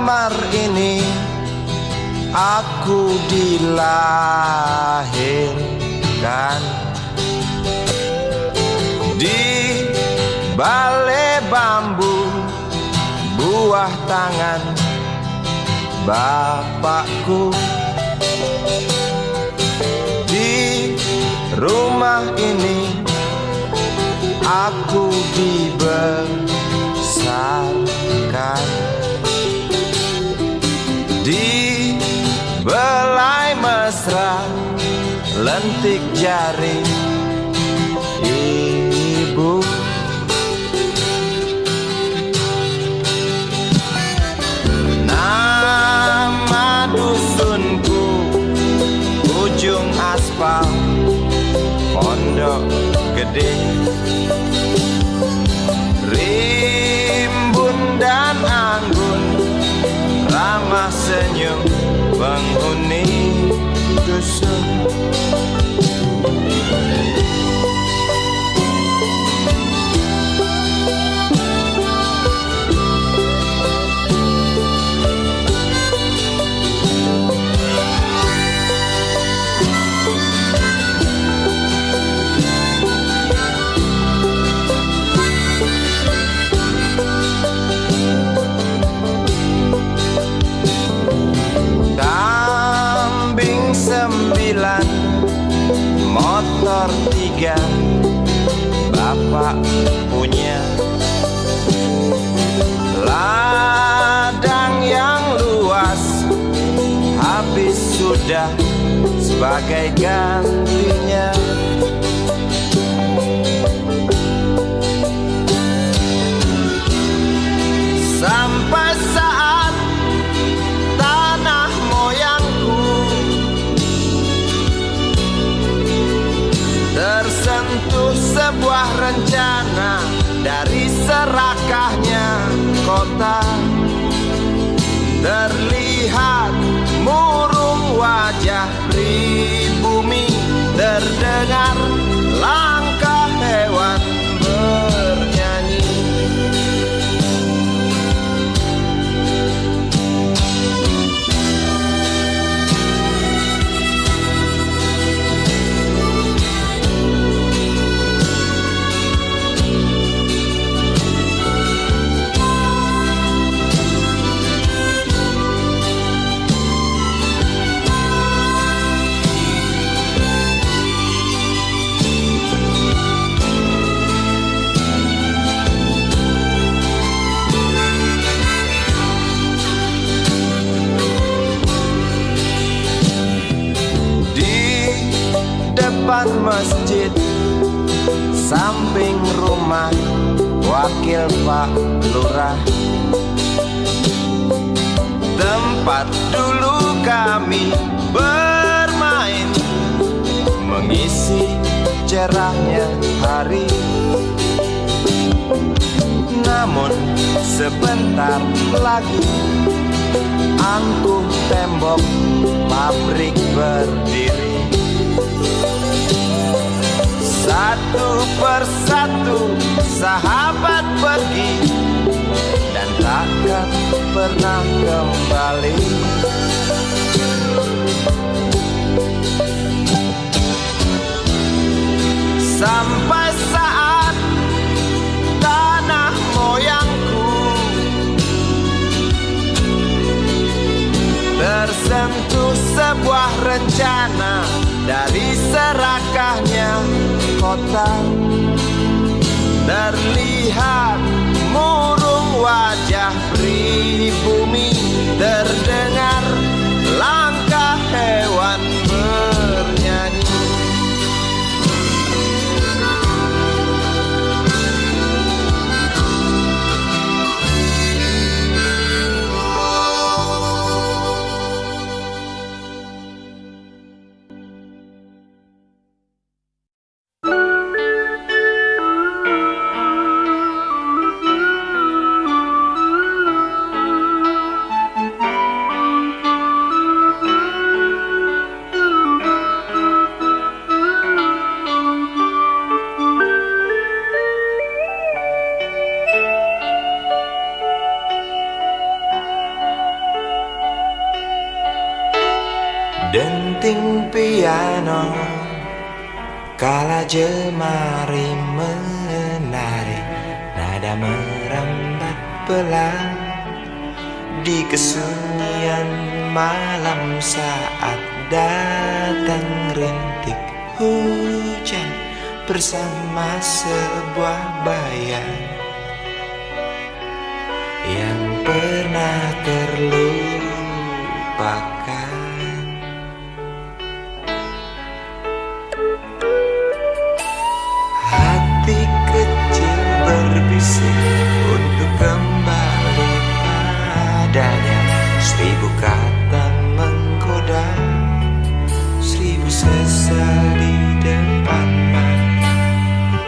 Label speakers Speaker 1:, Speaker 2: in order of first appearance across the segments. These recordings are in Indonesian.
Speaker 1: kamar ini aku dilahirkan. Di balai bambu buah tangan bapakku. Di rumah ini aku dibesarkan. Di belai mesra lentik jari ibu. Nama dusunku ujung aspal Pondok Gede. Rimbun dan anggun ramah senyum penghuni dusun. Motor 3 bapak punya. Ladang yang luas habis sudah sebagai gantinya. Sampai saat tanah moyangku tersentuh sebuah rencana dari serakahnya kota. Terlihat murung wajah pribumi, terdengar langkah hewan bernyanyi. Depan masjid samping rumah wakil Pak Lurah, tempat dulu kami bermain mengisi cerahnya hari. Namun sebentar lagi angkuh tembok pabrik berdiri. Satu persatu sahabat pergi dan takkan pernah kembali. Sampai saat tanah moyangku tersentuh sebuah rencana dari serakahnya kota. Terlihat murung wajah pribumi, terdengar langkah hewan bernyanyi. denting piano kala jemari menari, nada merambat pelan di kesunyian malam saat datang rintik hujan bersama sebuah bayang yang pernah terlupakan. Hati kecil berbisik untuk kembali padanya. 1000 kata menggoda, 1000 sesal di depan mata,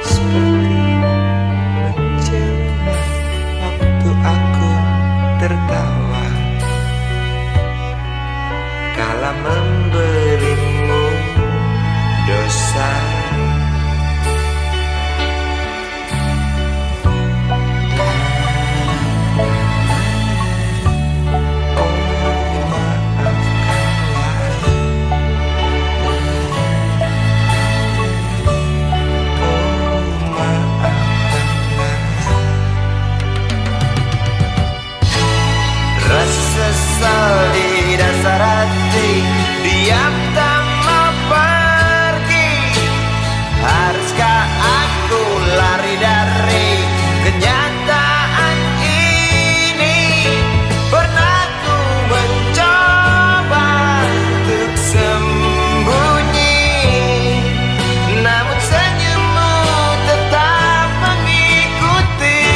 Speaker 1: seperti menjelma waktu aku tertawa kala memberimu dosa. Sesal di dasar hati, diam tak mau pergi. Haruskah aku lari dari kenyataan ini? Pernah ku mencoba untuk sembunyi, namun senyummu tetap mengikuti.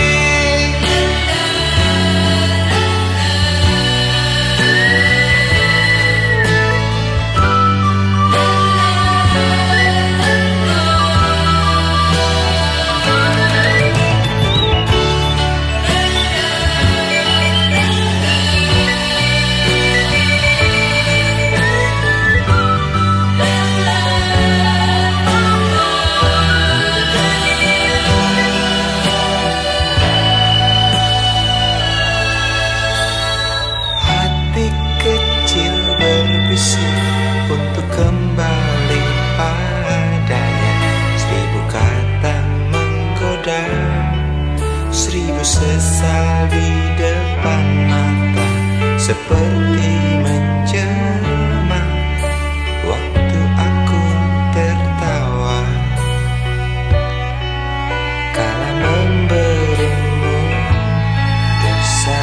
Speaker 1: Untuk kembali padanya, 1000 kata menggoda, 1000 sesal di depan mata, seperti menjelma waktu aku tertawa kala memberimu dosa.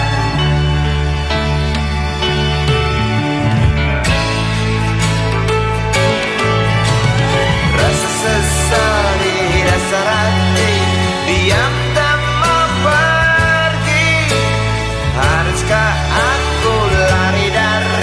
Speaker 1: Diam tak mau pergi. Haruskah aku lari dari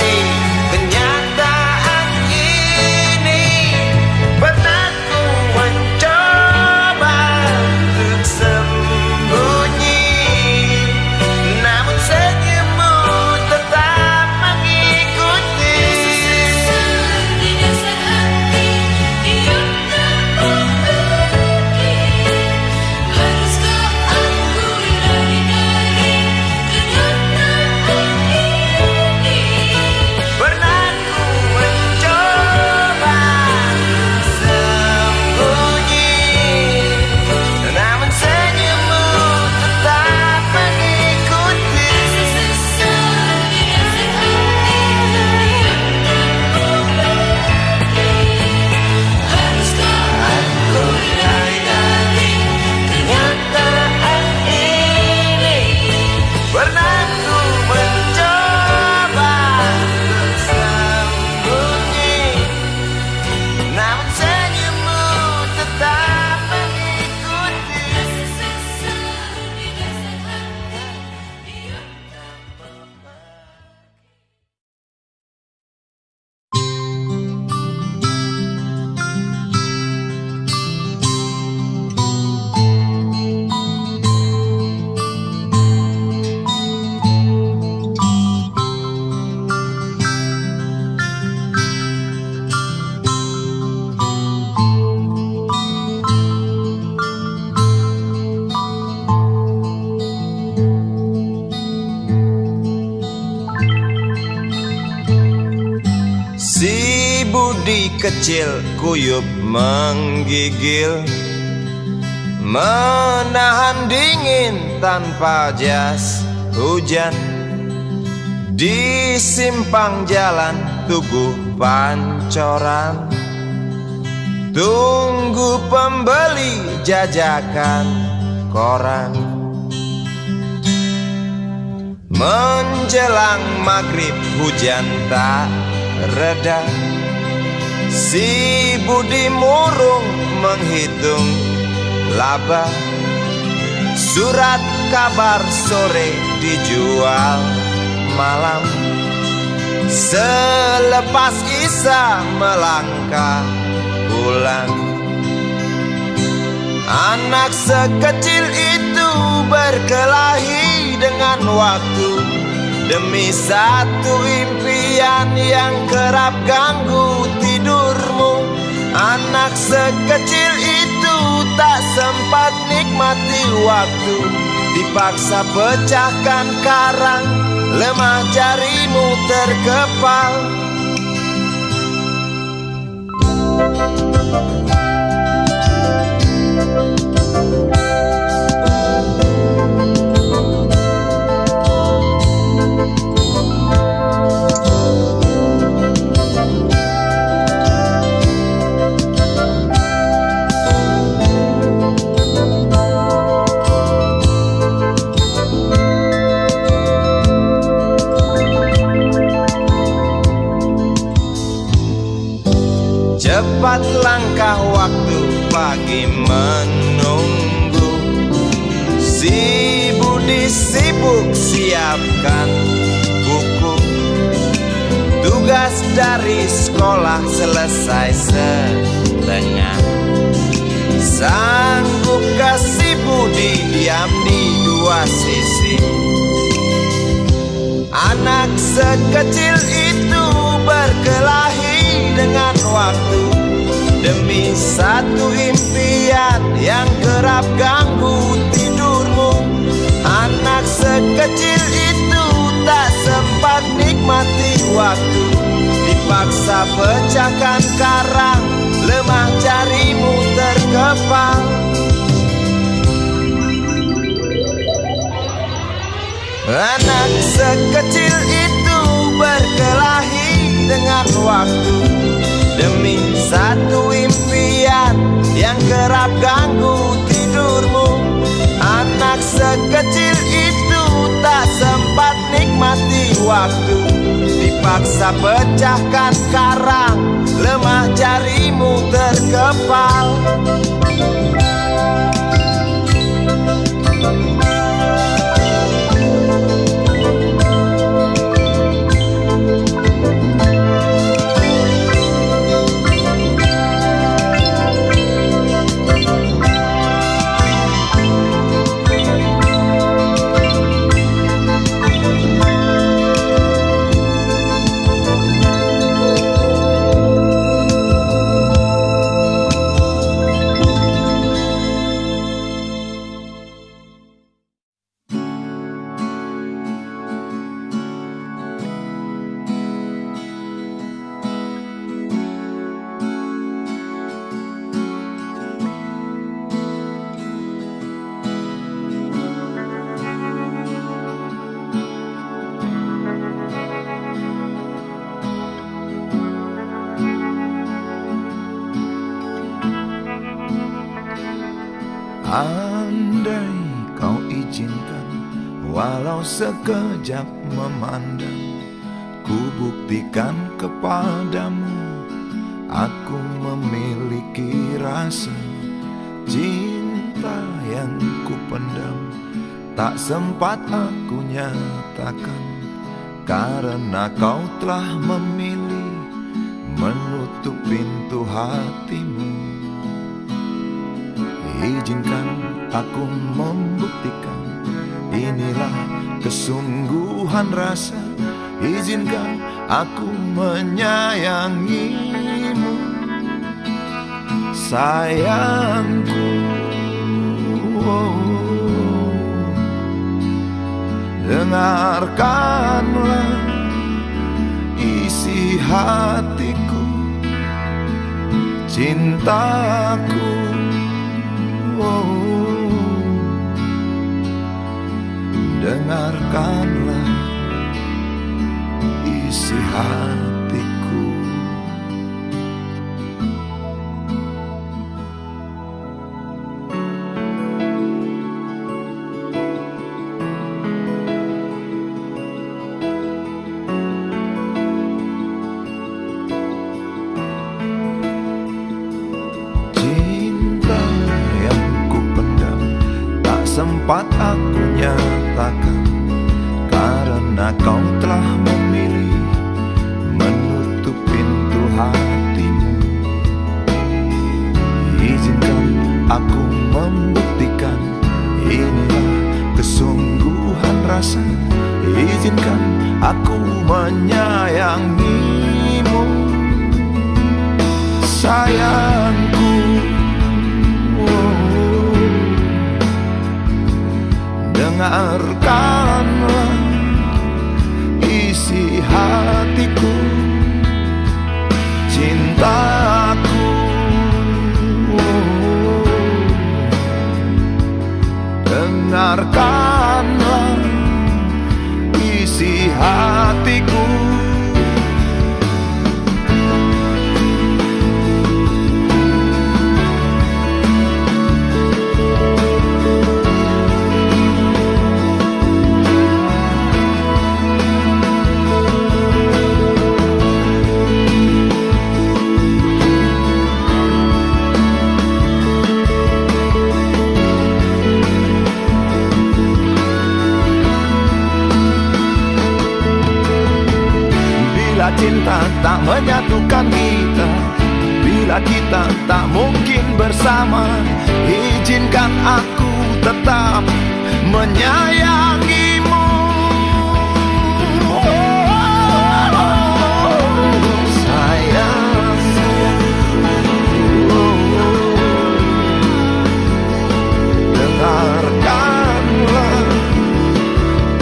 Speaker 2: budi kecil kuyup menggigil, menahan dingin tanpa jas hujan. Di simpang jalan Tugu Pancoran, tunggu pembeli jajakan koran. Menjelang maghrib hujan tak reda, si budi murung menghitung laba. Surat kabar sore dijual malam, selepas Isya melangkah pulang. Anak sekecil itu berkelahi dengan waktu demi satu impian yang kerap ganggu tidurmu. Anak sekecil itu tak sempat nikmati waktu, dipaksa pecahkan karang, lemah jarimu terkepal. Cepat langkah waktu, pagi menunggu. Si budi sibuk siapkan buku, tugas dari sekolah selesai setengah. Sanggupkah si budi diam di dua sisi? Anak sekecil itu berkelahi dengan waktu demi satu impian yang kerap ganggu tidurmu. Anak sekecil itu tak sempat nikmati waktu, dipaksa pecahkan karang, lemah jarimu terkepal. Anak sekecil itu berkelahi dengan waktu demi satu impian yang kerap ganggu tidurmu. Anak sekecil itu tak sempat nikmati waktu, dipaksa pecahkan karang, lemah jarimu terkepal.
Speaker 3: Andai kau izinkan, walau sekejap memandang, ku buktikan kepadamu, aku memiliki rasa cinta yang ku pendam. Tak sempat aku nyatakan, karena kau telah memilih menutup pintu hatimu. Izinkan aku membuktikan, inilah kesungguhan rasa. Izinkan aku menyayangimu, sayangku. Dengarkanlah isi hatiku, cintaku. Dengarkanlah isi hatiku. Cinta yang kupendam tak sempat aku nyatakan, karena kau telah memilih menutup pintu hatimu. Izinkan aku membuktikan, inilah kesungguhan rasa. Izinkan aku menyayangimu, sayangku. Dengarkanlah isi hatiku, cintaku. Dengarkanlah isi hatiku. Bila cinta tak menyatukan kita, bila kita tak mungkin bersama, izinkan aku tetap menyayangimu. Sayang, dengarkanlah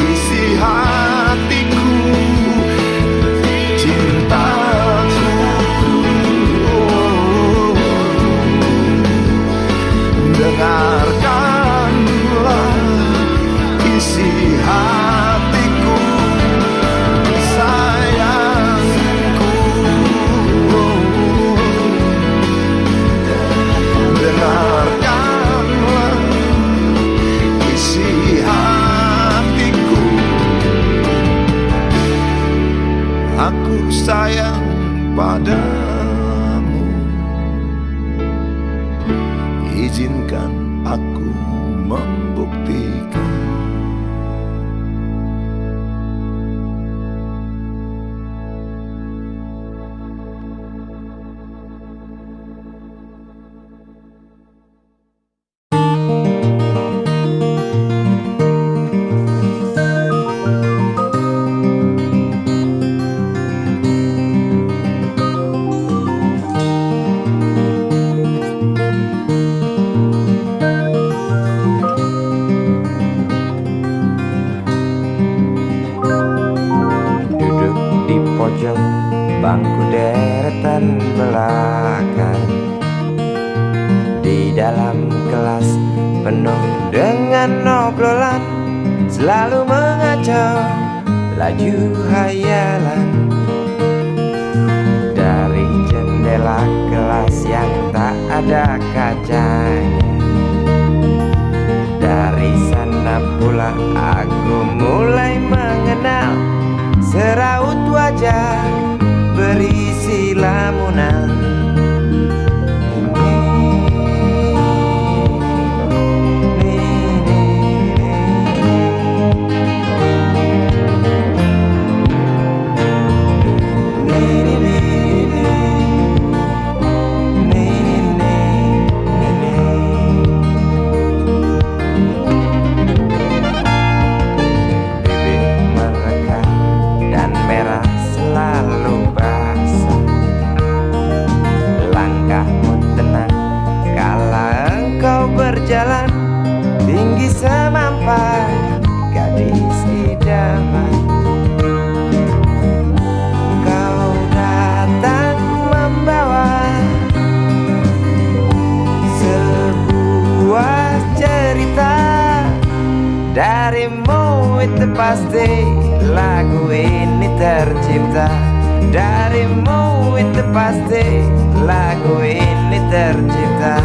Speaker 3: isi hatiku, cintaku. Dengarkanlah isi hatiku, sayangku. Dengarkanlah isi hatiku. Aku sayang padamu, izinkan aku membuktikan.
Speaker 4: Pojok bangku deretan belakang, di dalam kelas penuh dengan obrolan, selalu mengacau laju hayalan. Dari jendela kelas yang tak ada kacanya, dari sana pula aku mulai mengenal seraut wajah berisi lamunan. lagu ini tercipta. Darimu itu pasti lagu ini tercipta.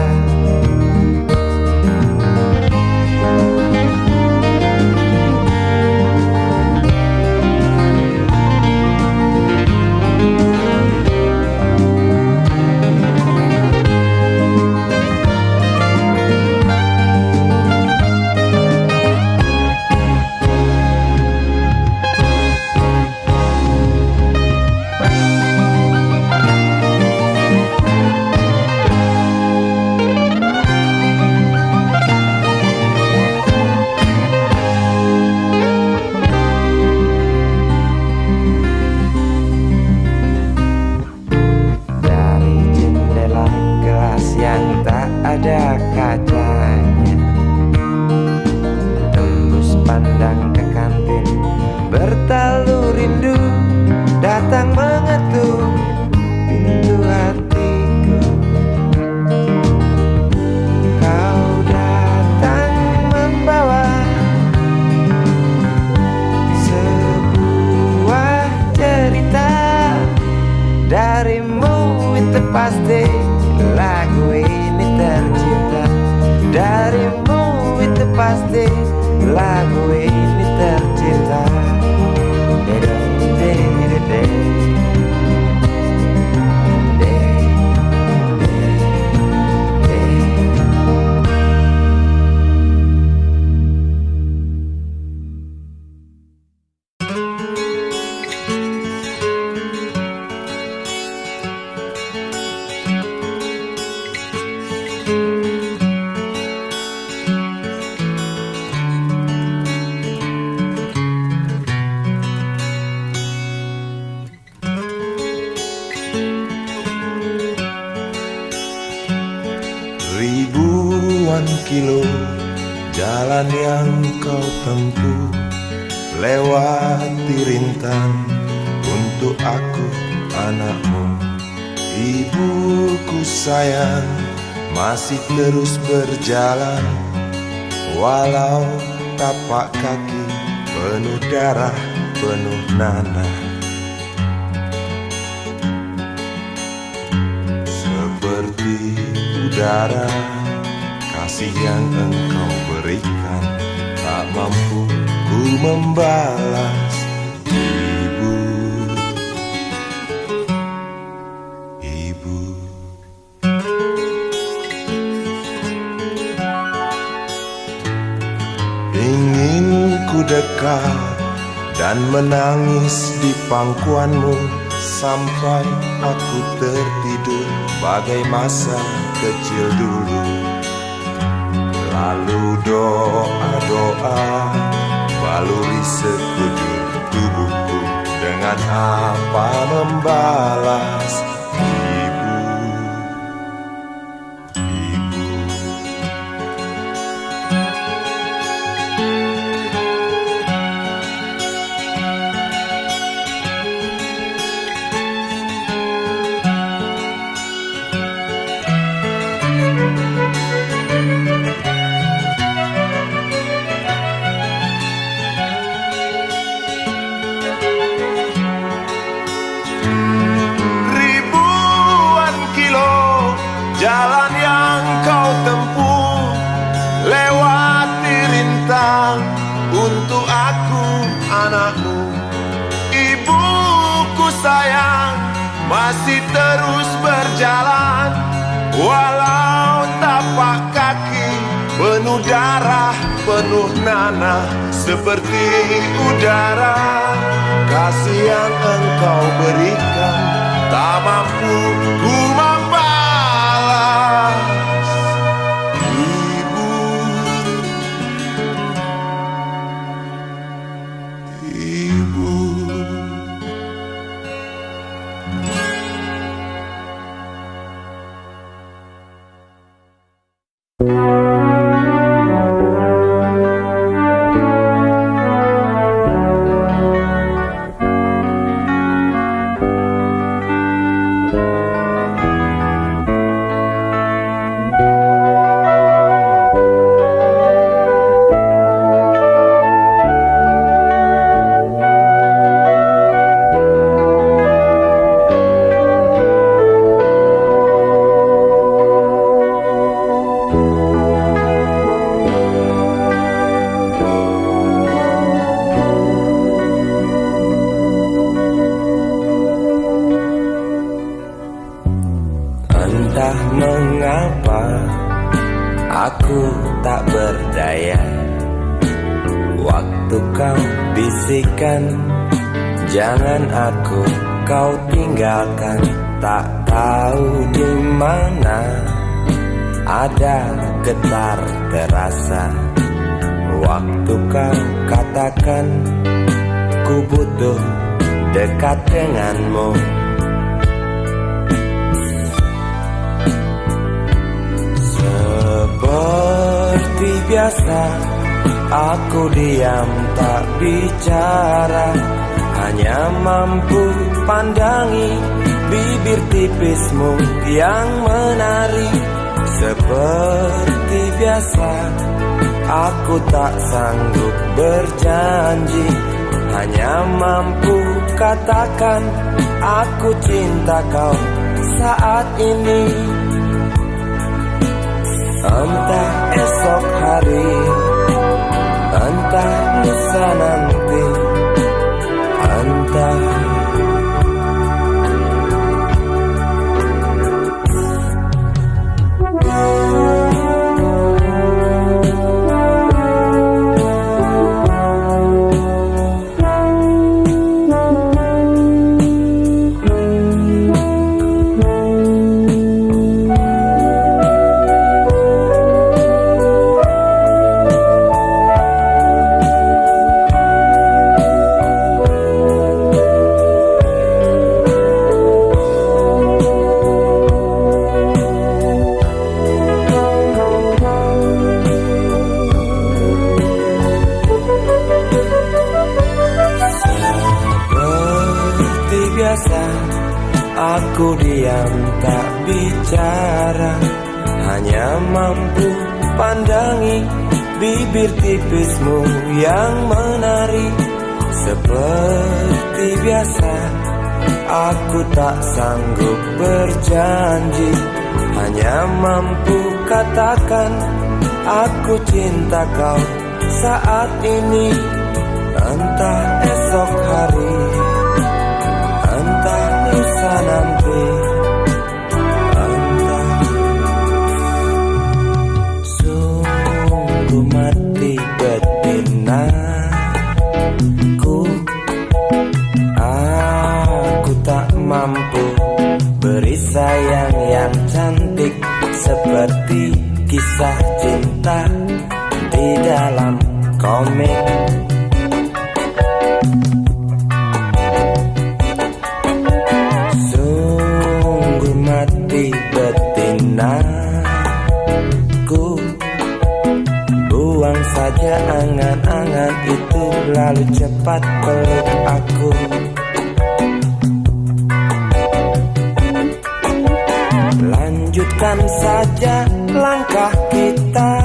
Speaker 4: Ada kacanya, tembus pandang ke kantin, bertalu rindu datang mengetuk pintu hatiku. Kau datang membawa sebuah cerita. Darimu itu pasti lagu ini tercipta. Darimu itu pasti lagu ini tercipta.
Speaker 3: Ribuan kilo jalan yang kau tempuh, lewati rintang untuk aku anakmu. Ibuku sayang masih terus berjalan, walau tapak kaki penuh darah, penuh nanah. Seperti udara, kasih yang engkau berikan tak mampu ku membalas. Ibu, ibu, ingin ku dekat dan menangis di pangkuanmu sampai aku tertidur bagai masa kecil dulu. Lalu doa-doa baluri sekujur tubuhku, dengan apa membalas. Ibu, ibu, jalan yang kau tempuh, lewati rintang untuk aku anakmu. Ibuku sayang masih terus berjalan, walau tapak kaki penuh darah, penuh nanah. Seperti udara, kasih yang engkau berikan tak mampu ku membalas.
Speaker 4: bisikan, jangan aku kau tinggalkan. Tak tahu di mana ada getar terasa waktu kau katakan ku butuh dekat denganmu. Seperti biasa aku diam tak bicara, hanya mampu pandangi bibir tipismu yang menari. Seperti biasa aku tak sanggup berjanji, hanya mampu katakan aku cinta kau saat ini. Entah esok hari, entah lusa nanti, entah aku diam tak bicara, hanya mampu pandangi bibir tipismu yang menari. Seperti biasa aku tak sanggup berjanji, hanya mampu katakan aku cinta kau saat ini. Entah esok hari, entah lusa nanti, entah. Sungguh mati betinaku, aku tak mampu beri sayang yang cantik seperti kisah cinta di dalam komik. Betinaku, buang saja angan-angan itu, lalu cepat peluk aku. Lanjutkan saja langkah kita,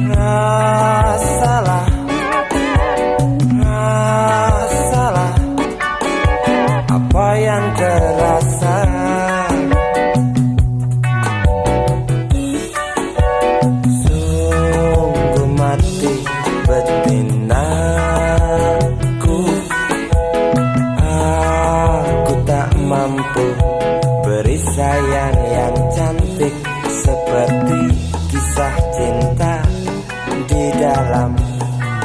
Speaker 4: rasalah apa yang terasa. Sungguh mati betinaku, aku tak mampu beri sayang yang cantik seperti kisah cinta di dalam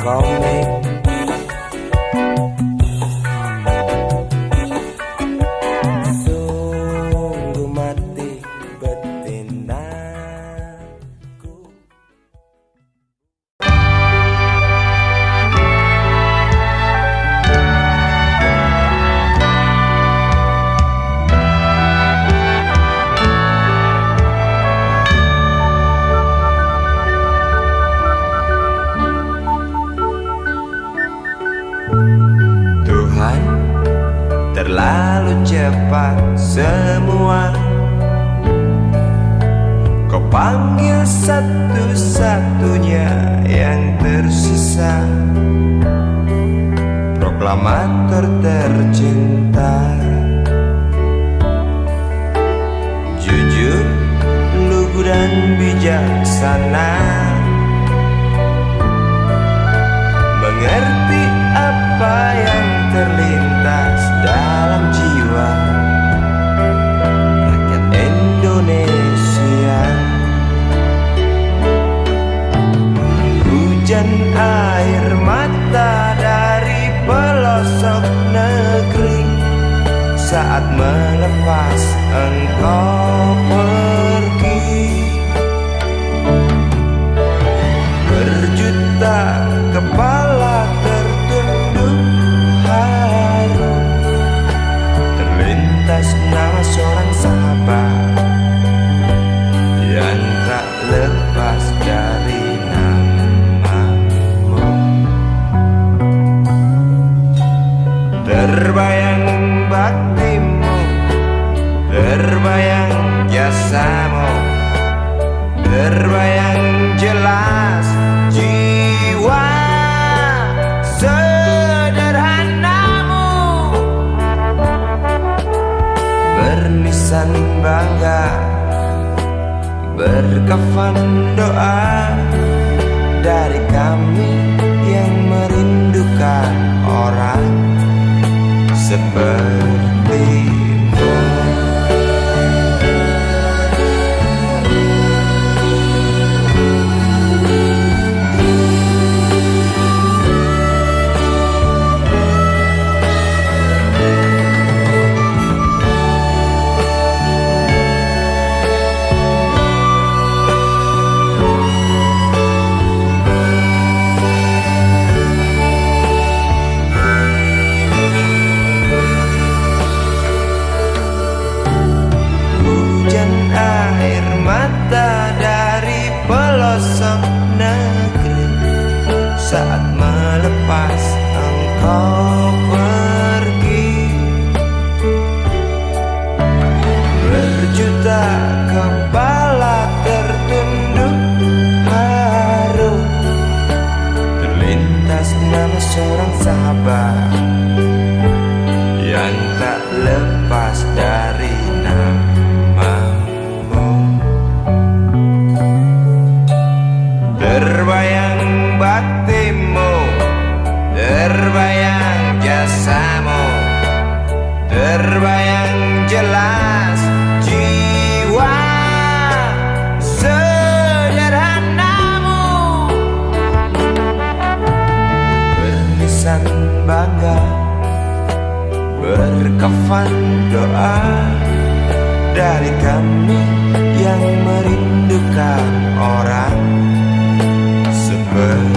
Speaker 4: komik. Terlalu cepat semua, kau panggil satu-satunya yang tersisa, proklamator tercinta. Jujur, lugu dan bijaksana, mengerti apa yang terlintas dalam jiwa rakyat Indonesia. Hujan melepas engkau pergi. Berjuta kepala tertunduk haru, terlintas nama seorang sahabat yang tak lepas dari namamu. Terbayang baktimu, terbayang jasamu, terbayang jelas jiwa sederhanamu. Berlisan bangga, berkafan doa dari kami yang merindukan orang sepertimu. Pelosok negeri saat melepas engkau pergi. Berjuta kepala tertunduk haru, terlintas nama seorang sahabat yang tak lepas dari namamu. Terbayang baktimu, terbayang jasamu, terbayang jelas jiwa sederhanamu. Berlisan bangga, berkafan doa dari kami yang merindukan orang sepertimu.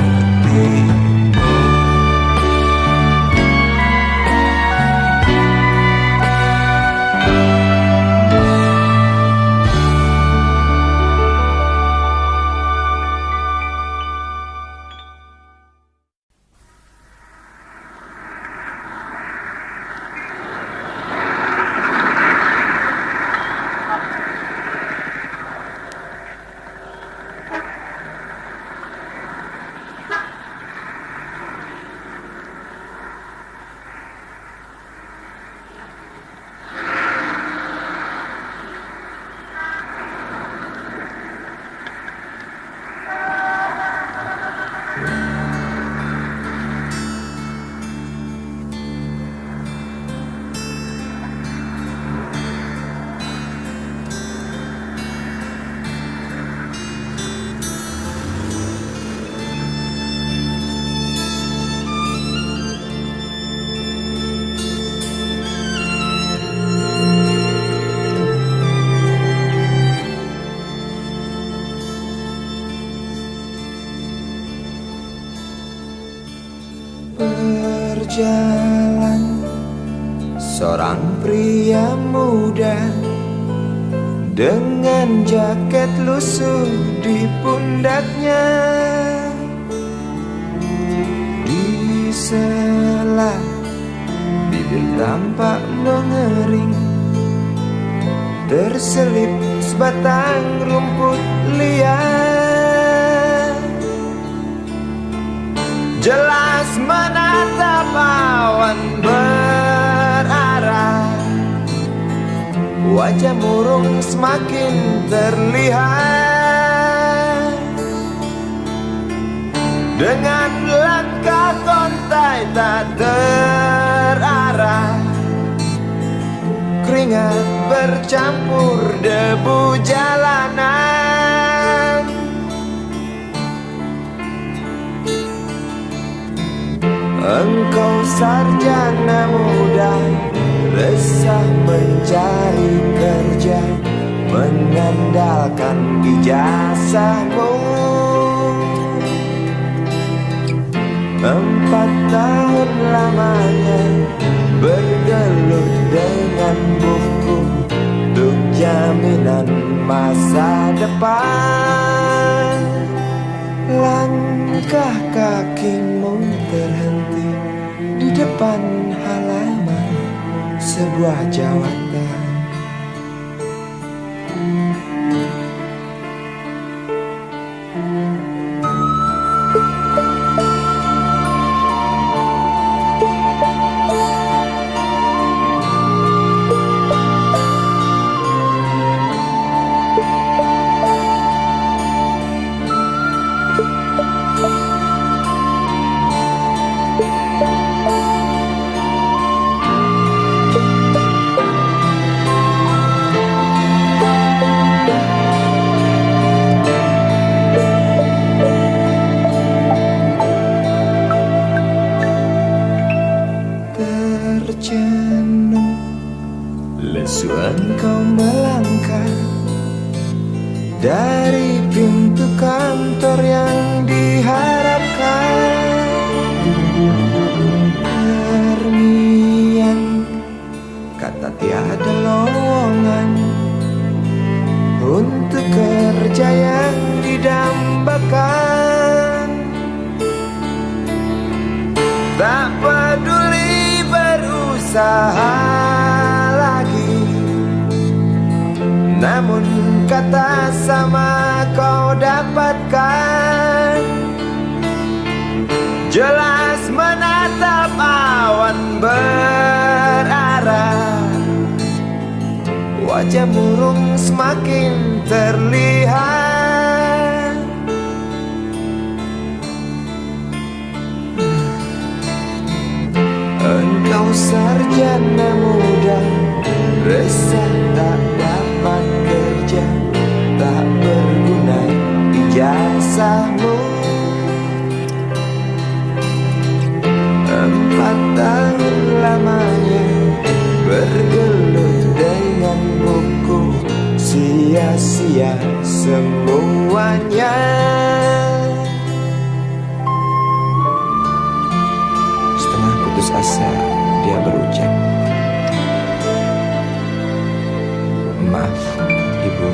Speaker 4: Berjalan seorang pria muda dengan jaket lusuh di pundaknya. Di sela bibir tampak mengering, terselip sebatang rumput liar. Jelas menatap awan berarah, wajah murung semakin terlihat. Dengan langkah kontai tak terarah, keringat bercampur debu jalanan. Engkau sarjana muda resah mencari kerja, mengandalkan ijazahmu. 4 tahun lamanya bergelut dengan buku untuk jaminan masa depan. Langkah kakimu terhenti di depan halaman sebuah jawatan. Terjenuh, lesu engkau melangkah dari pintu kantor yang diharapkan. Terniang kata tiada lowongan untuk kerja yang didambakan. Tak peduli berusaha lagi, namun kata sama kau dapatkan. Jelas menatap awan berarah, wajah murung semakin terlihat. Engkau sarjana muda, resah tak dapat kerja, tak berguna ijazahmu. 4 tahun lamanya bergelut dengan buku, sia-sia semuanya. Setengah putus asa dia berucap, "Maaf, Ibu."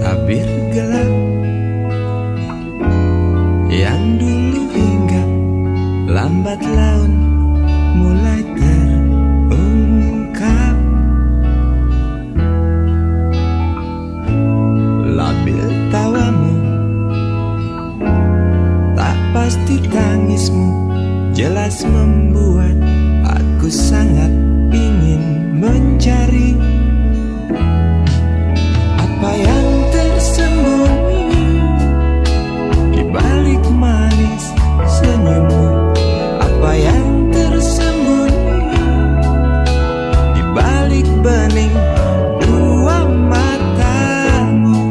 Speaker 4: Tabir gelap yang dulu hinggap lambat laun mulai terungkap. Labil tawamu, tak pasti tangismu, jelas membuat aku sangat ingin mencari apa yang tersembunyi di balik manis senyummu, apa yang tersembunyi di balik bening dua matamu.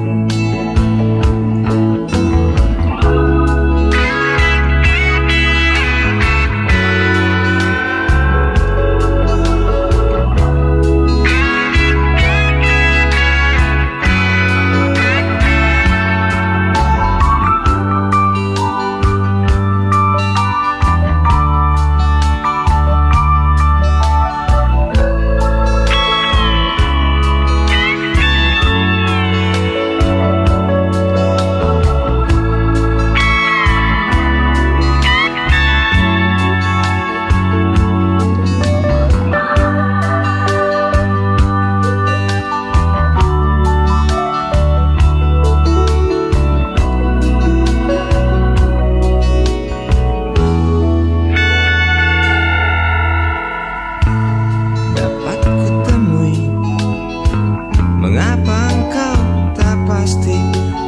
Speaker 4: Mengapa engkau tak pasti?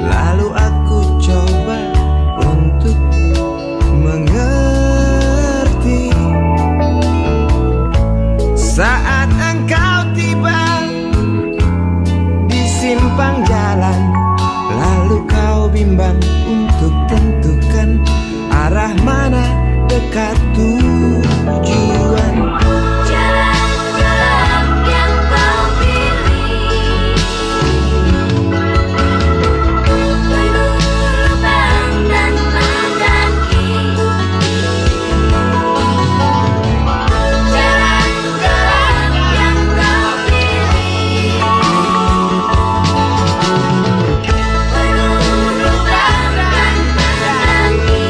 Speaker 4: Lalu aku coba untuk mengerti. Saat engkau tiba di simpang jalan, lalu kau bimbang untuk tentukan arah mana dekat tujuan.
Speaker 5: Jalan-jalan yang kau pilih penuh lubang dan mendaki. Jalan-jalan yang kau pilih penuh lubang dan mendaki.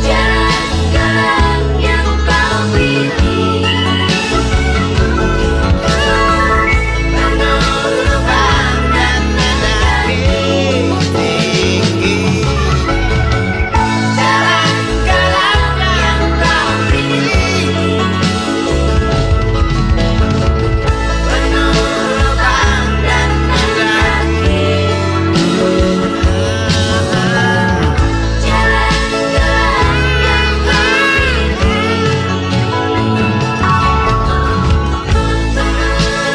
Speaker 5: Jalan-jalan yang kau pilih penuh lubang dan mendaki. Jalan-jalan yang kau pilih penuh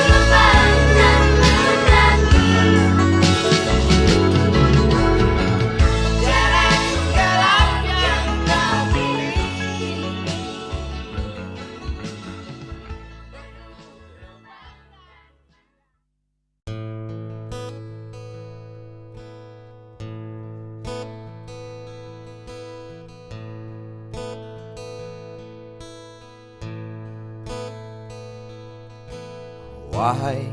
Speaker 5: lubang dan mendaki. Jalan-jalan yang kau pilih
Speaker 2: Wahai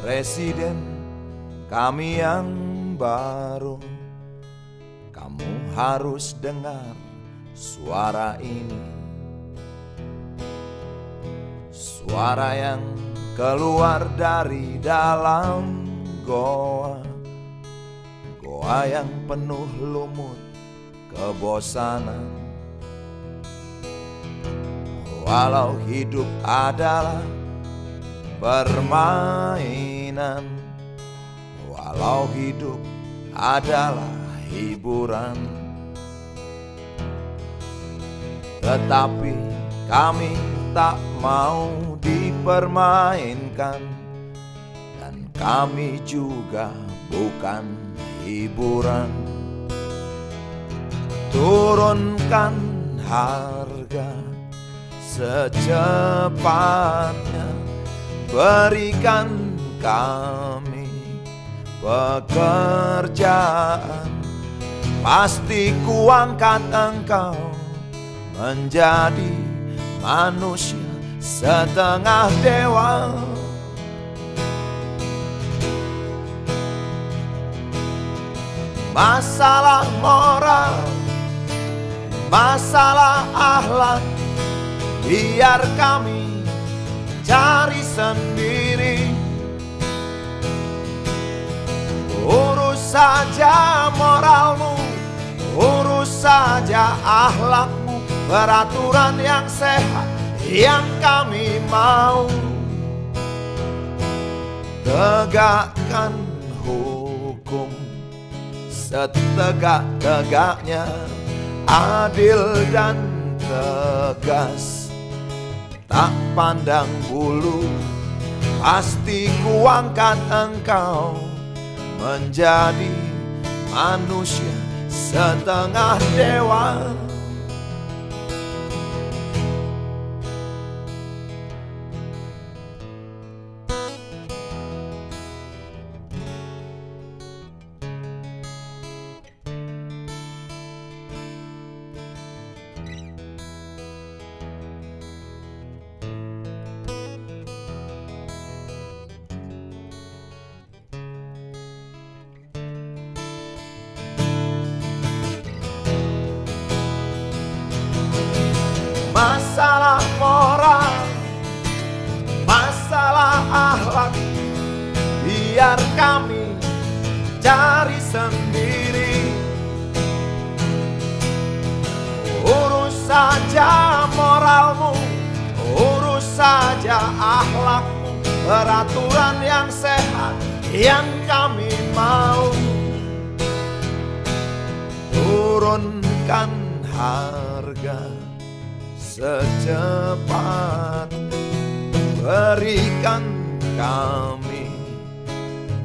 Speaker 2: Presiden kami yang baru, kamu harus dengar suara ini. Suara yang keluar dari dalam goa, goa yang penuh lumut kebosanan. Walau hidup adalah permainan, walau hidup adalah hiburan, tetapi kami tak mau dipermainkan, dan kami juga bukan hiburan. Turunkan harga secepatnya, berikan kami pekerjaan. Pasti kuangkat engkau menjadi manusia setengah dewa. Masalah moral, masalah akhlak, biar kami cari sendiri. Urus saja moralmu, urus saja akhlakmu, peraturan yang sehat yang kami mau. Tegakkan hukum setegak-tegaknya, adil dan tegas, tak pandang bulu. Pasti kuangkat engkau menjadi manusia setengah dewa. Masalah moral, masalah akhlak, biar kami cari sendiri. Urus saja moralmu, urus saja akhlakmu, peraturan yang sehat yang kami mau. Turunkan harga secepat, berikan kami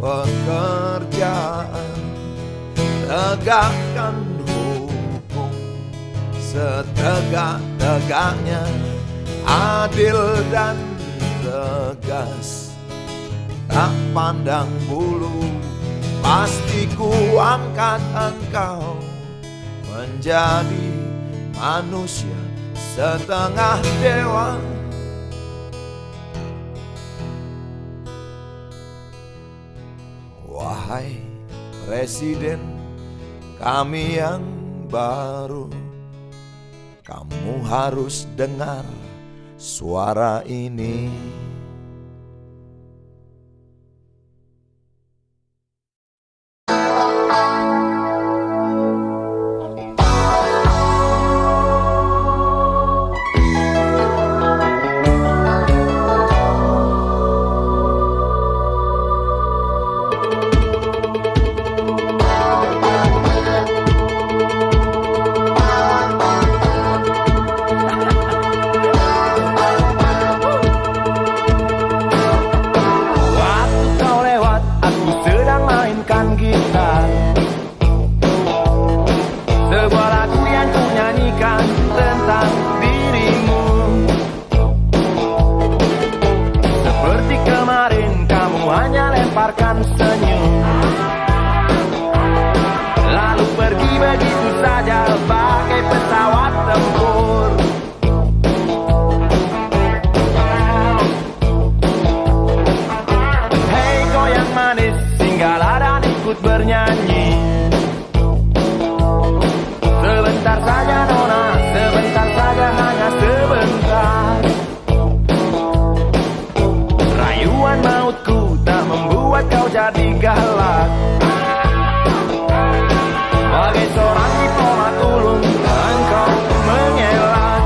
Speaker 2: pekerjaan, tegakkan hukum setegak-tegaknya, adil dan tegas, tak pandang bulu, pasti ku angkat engkau menjadi manusia setengah dewa. Wahai Presiden kami yang baru, kamu harus dengar suara ini.
Speaker 4: Sebuah lagu yang ku nyanyikan tentang dirimu. Seperti kemarin kamu hanya lemparkan senyum, lalu pergi begitu saja pakai pesawat tempur. Hei goyang manis, singgahlah dan ikut bernyanyi. Sebentar saja nona, sebentar saja, hanya sebentar. Rayuan mautku tak membuat kau jadi galak. Bagai seorang diplomat ulung, engkau mengelak.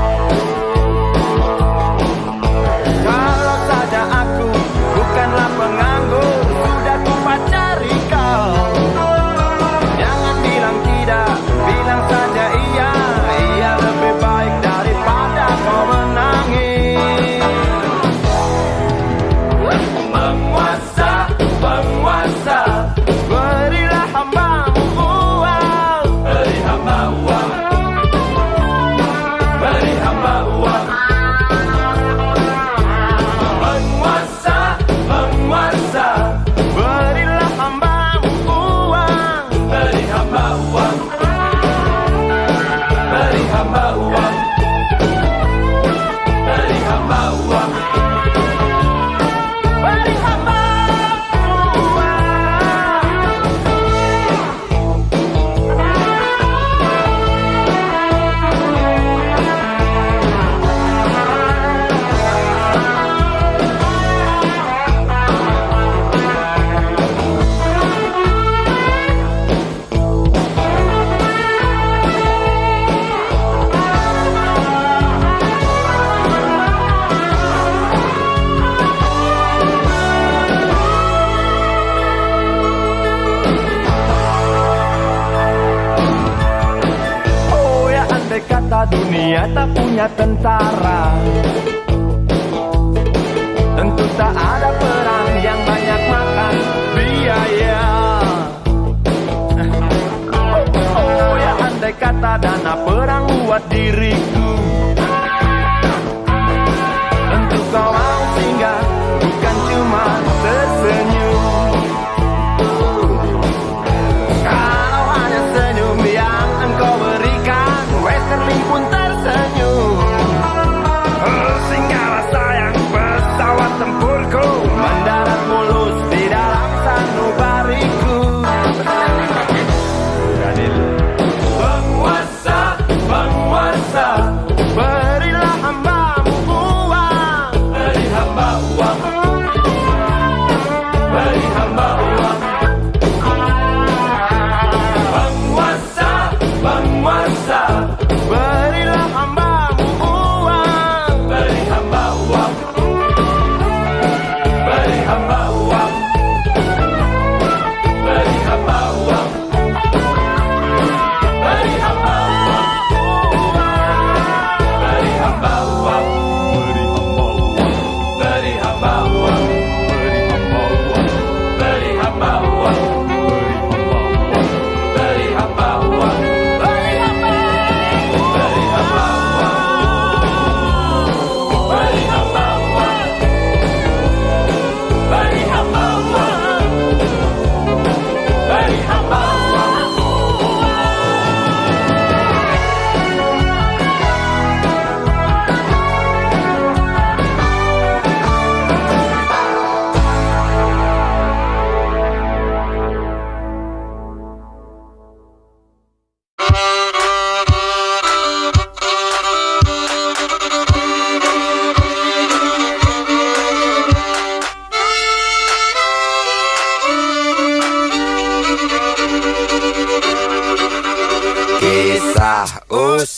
Speaker 4: Kalau saja aku bukanlah penganggur, sudah ku pacari kau. Jangan bilang tidak, bilang saja iya. Iya lebih baik daripada kau menangis. Penguasa, penguasa, berilah hambamu uang. Beri hamba uang, beri hamba uang. Penguasa, penguasa, berilah hambamu uang. Beri hamba uang, beri hamba uang, beri hamba uang, beri hamba uang. Oh ya, andai kata dunia tak punya tentara, tentu tak ada perang yang banyak makan biaya. Oh ya, andai kata dana perang buat diriku, tentu kau mau singgah, bukan cuma tersenyum. Kalau hanya senyum yang engkau berikan, Westerling pun tersenyum. Singgahlah sayang, pesawat tempurku mendarat mulus di dalam sanubariku. Penguasa, penguasa,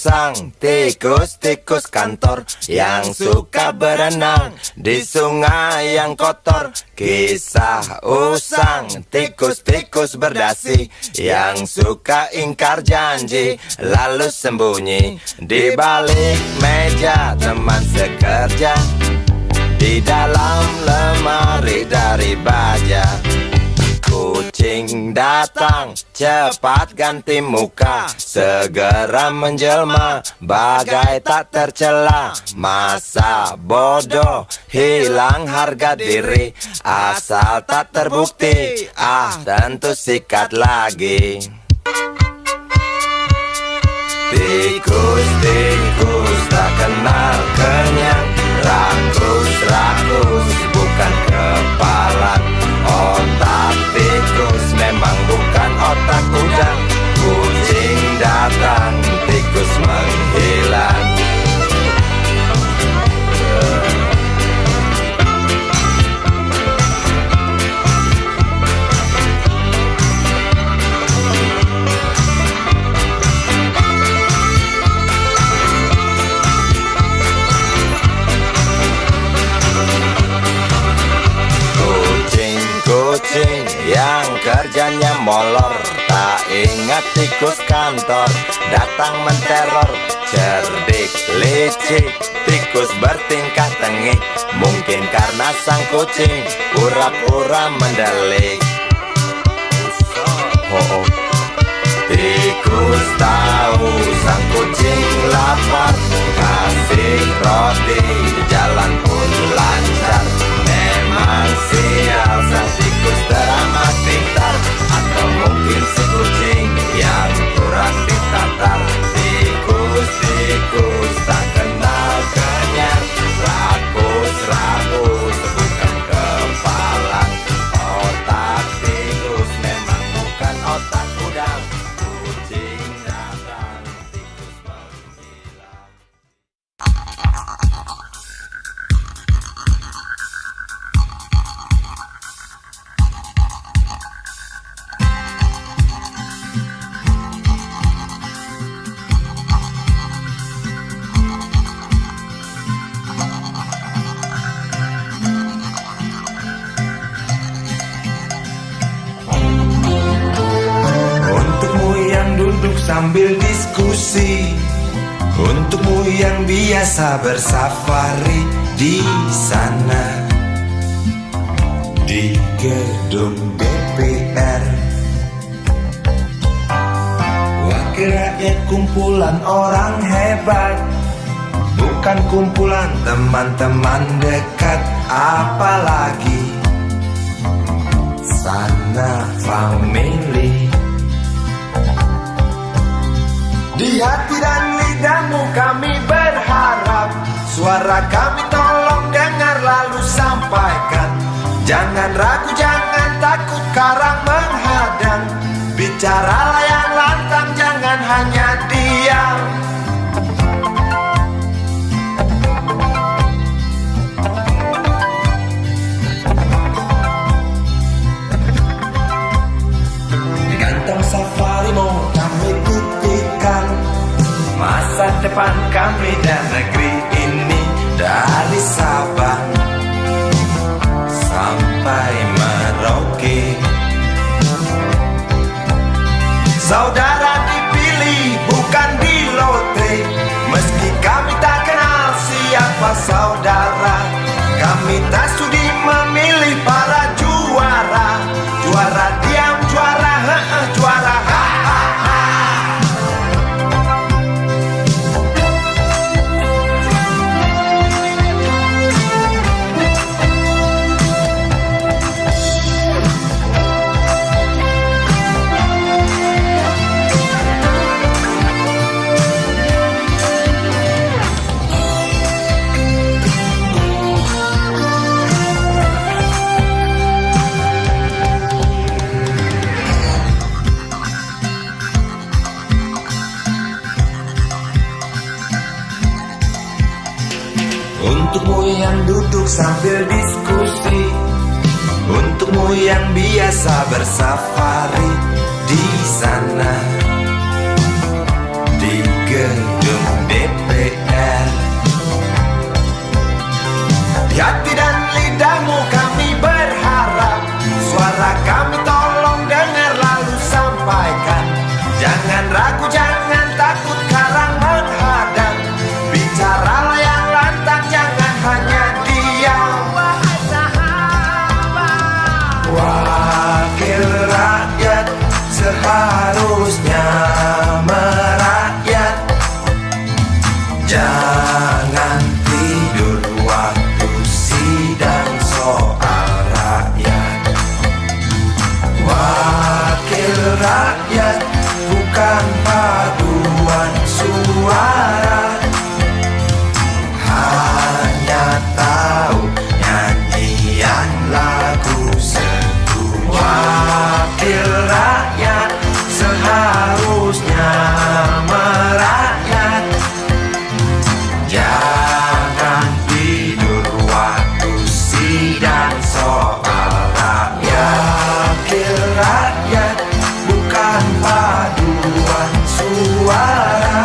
Speaker 2: usang, tikus-tikus kantor yang suka berenang di sungai yang kotor. Kisah usang, tikus-tikus berdasi yang suka ingkar janji lalu sembunyi di balik meja teman sekerja, di dalam lemari dari baja. Kucing datang, cepat ganti muka, segera menjelma, bagai tak tercela. Masa bodoh, hilang harga diri, asal tak terbukti, tentu sikat lagi. Tikus-tikus tak kenal kenyang, rakus-rakus bukan kepala. Otak tikus memang bukan otak udang. Kucing datang, tikus menghilang. Kucing yang kerjanya molor, tak ingat tikus kantor, datang menteror. Cerdik, licik, tikus bertingkah tengik, mungkin karena sang kucing pura-pura mendelik. Tikus tahu sang kucing lapar, kasih roti, jalan pun lancar. Memang sial sang tikus teramat pintar, atau mungkin si kucing yang kurang ditatar. Tikus-tikus tak kenal kenyang, rakus-rakus bukan kepala. Otak tikus memang bukan otak udang. Kucing datang, tikus menghilang. Sambil diskusi, untukmu yang biasa bersafari di sana, di gedung DPR. Wakil rakyat kumpulan orang hebat, bukan kumpulan teman-teman dekat. Apalagi sana family. Di hati dan lidahmu kami berharap, suara kami tolong dengar lalu sampaikan. Jangan ragu, jangan takut karang menghadang, bicaralah yang lantang, jangan hanya diam. Ganteng safarimu kami titipkan, masa depan kami dan negeri ini, dari Sabang sampai Merauke. Saudara dipilih bukan di lotre, meski kami tak kenal siapa saudara. Kami tak sudi memilih para juara, juara diam, juara juara untukmu yang duduk sambil diskusi, untukmu yang biasa bersafari di sana, di
Speaker 1: gedung DPR.
Speaker 2: Di hati dan lidahmu kami berharap, suara kami tolong dengar lalu sampaikan. Jangan ragu, jangan takut karang menghadang. Bicaralah yang lantang, jangan hanya diam. Wahai sahabat, wakil rakyat seharusnya merakyat. Jangan tidur waktu sidang soal rakyat. Wakil rakyat bukan paduan suara, hanya tahu nyanyian lagu setuju. Wakil rakyat seharusnya merakyat. Jangan tidur waktu sidang soal rakyat. Wakil rakyat bukan paduan suara,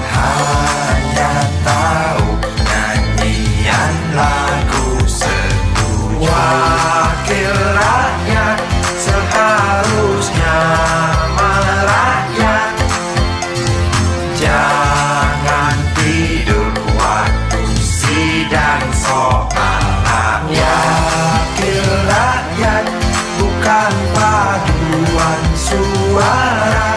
Speaker 2: hanya tahu nyanyian lagu setuju. Wakil rakyat seharusnya merakyat. Jangan tidur waktu sidang soal rakyat. Wakil rakyat bukan paduan suara,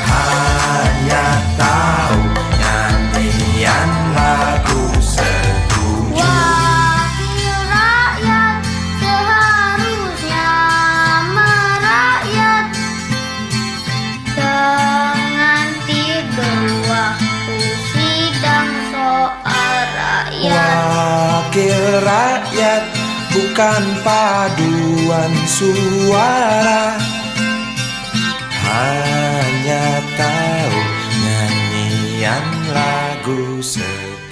Speaker 2: hanya tahu nyanyian lagu setuju.
Speaker 5: Wakil rakyat seharusnya merakyat. Jangan tidur waktu sidang soal rakyat.
Speaker 2: Wakil rakyat bukan paduan suara, hanya tahu nyanyian lagu setuju.